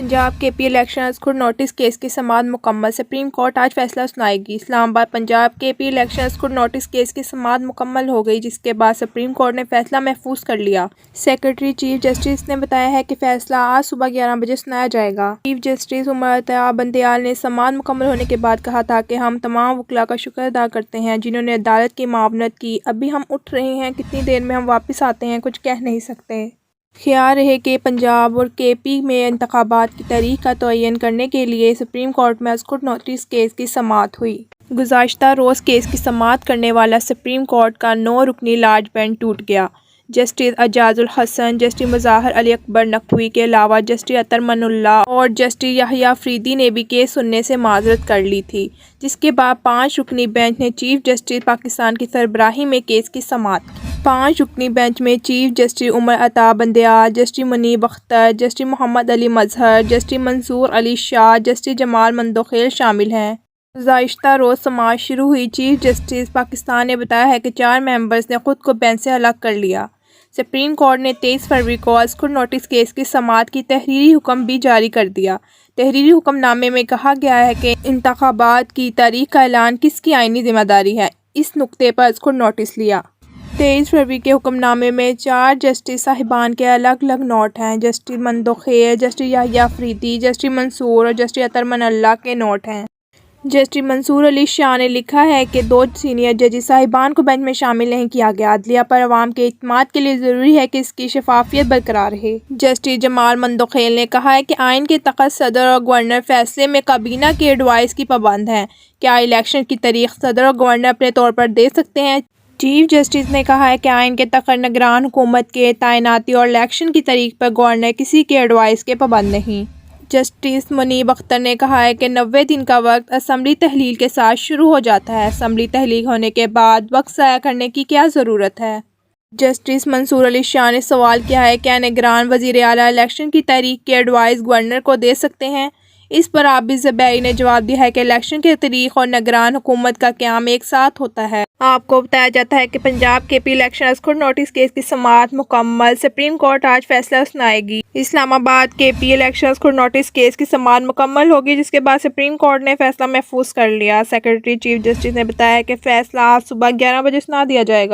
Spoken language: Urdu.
پنجاب کے پی الیکشنز خود نوٹس کیس کی سماعت مکمل، سپریم کورٹ آج فیصلہ سنائے گی۔ اسلام آباد پنجاب کے پی الیکشنز خود نوٹس کیس کی سماعت مکمل ہو گئی، جس کے بعد سپریم کورٹ نے فیصلہ محفوظ کر لیا۔ سیکرٹری چیف جسٹس نے بتایا ہے کہ فیصلہ آج صبح 11 بجے سنایا جائے گا۔ چیف جسٹس عمر عطا بندیال نے سماعت مکمل ہونے کے بعد کہا تھا کہ ہم تمام وکلاء کا شکر ادا کرتے ہیں جنہوں نے عدالت کی معاونت کی۔ ابھی ہم اٹھ رہے ہیں، کتنی دیر میں ہم واپس آتے ہیں کچھ کہہ نہیں سکتے۔ خیال رہے کہ پنجاب اور کے پی میں انتخابات کی تاریخ کا تعین کرنے کے لیے سپریم کورٹ میں خود نوٹس کیس کی سماعت ہوئی۔ گزشتہ روز کیس کی سماعت کرنے والا سپریم کورٹ کا 9 رکنی لارج بینچ ٹوٹ گیا۔ جسٹس اعجاز الحسن، جسٹس مظاہر علی اکبر نقوی کے علاوہ جسٹس عطر من اللہ اور جسٹس یحییٰ فریدی نے بھی کیس سننے سے معذرت کر لی تھی، جس کے بعد 5 رکنی بینچ نے چیف جسٹس پاکستان کی سربراہی میں کیس کی سماعت کی۔ 5 رکنی بینچ میں chief justice Umar Ata Bandial, justice منیب اختر، جسٹس محمد علی مظہر، جسٹس منصور علی شاہ، جسٹس جمال مندوخیل شامل ہیں۔ گزشتہ روز سماعت شروع ہوئی۔ چیف جسٹس پاکستان نے بتایا ہے کہ 4 ممبرز نے خود کو بینچ سے الگ کر لیا۔ سپریم کورٹ نے 23 فروری کو خود نوٹس کیس کی سماعت کی تحریری حکم بھی جاری کر دیا۔ تحریری حکم نامے میں کہا گیا ہے کہ انتخابات کی تاریخ کا اعلان کس کی آئینی ذمہ داری ہے، اس نکتے پر خود نوٹس لیا۔ 23 فروری کے حکم نامے میں 4 جسٹس صاحبان کے الگ الگ نوٹ ہیں۔ جسٹس مندوخیل، جسٹس یحییٰ فریدی، جسٹس منصور اور جسٹس عطر من اللہ کے نوٹ ہیں۔ جسٹس منصور علی شاہ نے لکھا ہے کہ 2 سینئر ججز صاحبان کو بینچ میں شامل نہیں کیا گیا۔ عدلیہ پر عوام کے اعتماد کے لیے ضروری ہے کہ اس کی شفافیت برقرار رہے۔ جسٹس جمال مندوخیل نے کہا ہے کہ آئین کے تحت صدر اور گورنر فیصلے میں کابینہ کی ایڈوائس کی پابند ہیں۔ کیا الیکشن کی تاریخ صدر اور گورنر اپنے طور پر دے سکتے ہیں؟ چیف جسٹس نے کہا ہے کہ آئین کے تحت نگران حکومت کے تعیناتی اور الیکشن کی تاریخ پر گورنر کسی کی ایڈوائس کے پابند نہیں۔ جسٹس منیب اختر نے کہا ہے کہ 90 دن کا وقت اسمبلی تحلیل کے ساتھ شروع ہو جاتا ہے۔ اسمبلی تحلیل ہونے کے بعد وقت ضائع کرنے کی کیا ضرورت ہے؟ جسٹس منصور علی شاہ نے سوال کیا ہے کیا نگران وزیر اعلیٰ الیکشن کی تاریخ کی ایڈوائس گورنر کو دے سکتے ہیں؟ اس پر عابد زبیری نے جواب دیا ہے کہ الیکشن کی تاریخ اور نگران حکومت کا قیام ایک ساتھ ہوتا ہے۔ آپ کو بتایا جاتا ہے کہ پنجاب کے پی الیکشنز خود نوٹس کیس کی سماعت مکمل، سپریم کورٹ آج فیصلہ سنائے گی۔ اسلام آباد کے پی الیکشنز خود نوٹس کیس کی سماعت مکمل ہوگی، جس کے بعد سپریم کورٹ نے فیصلہ محفوظ کر لیا۔ سیکرٹری چیف جسٹس نے بتایا کہ فیصلہ آج صبح 11 بجے سنا دیا جائے گا۔